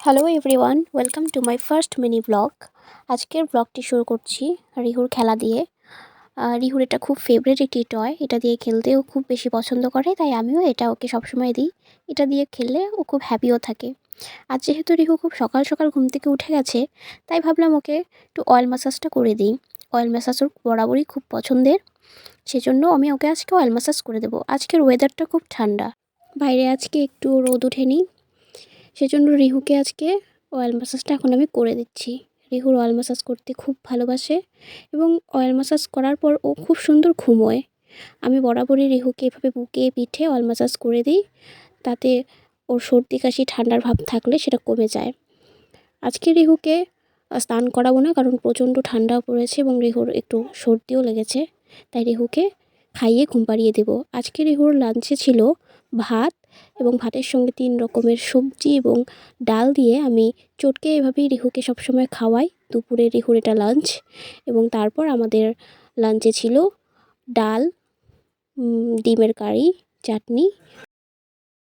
Hello everyone, welcome to my first mini blog. আজকের ব্লগটি শুরু করছি রিহুর খেলা দিয়ে। রিহুর এটা খুব ফেভারিট একটি টয়, এটা দিয়ে খেলতেও খুব বেশি পছন্দ করে, তাই আমিও এটা ওকে সবসময় দিই। এটা দিয়ে খেললে ও খুব হ্যাপিও থাকে। আর যেহেতু রিহু খুব সকাল সকাল ঘুম থেকে উঠে গেছে, তাই ভাবলাম ওকে একটু অয়েল ম্যাসাজটা করে দিই। অয়েল ম্যাসাজ ওর বরাবরই খুব পছন্দের, সেজন্য আমি ওকে আজকে অয়েল ম্যাসাজ করে দেবো। আজকের ওয়েদারটা খুব ঠান্ডা, বাইরে আজকে একটু রোদ ওঠেনি, সেজন্য রিহুকে আজকে অয়েল ম্যাসাজটা এখন আমি করে দিচ্ছি। রিহুর অয়েল ম্যাসাজ করতে খুব ভালোবাসে এবং অয়েল ম্যাসাজ করার পর ও খুব সুন্দর ঘুমোয়। আমি বরাবরই রিহুকে এভাবে বুকে পিঠে অয়েল ম্যাসাজ করে দিই, তাতে ওর সর্দি কাশি ঠান্ডার ভাব থাকলে সেটা কমে যায়। আজকে রিহুকে স্নান করাবো না, কারণ প্রচণ্ড ঠান্ডা পড়েছে এবং রিহুর একটু সর্দিও লেগেছে, তাই রিহুকে খাইয়ে ঘুম পাড়িয়ে দেবো। আজকে রিহুর লাঞ্চে ছিল ভাত এবং ভাতের সঙ্গে 3 রকমের সবজি এবং ডাল দিয়ে আমি চটকে এভাবেই রিহুকে সবসময় খাওয়াই। দুপুরে রিহুর এটা লাঞ্চ, এবং তারপর আমাদের লাঞ্চে ছিল ডাল, ডিমের কারি, চাটনি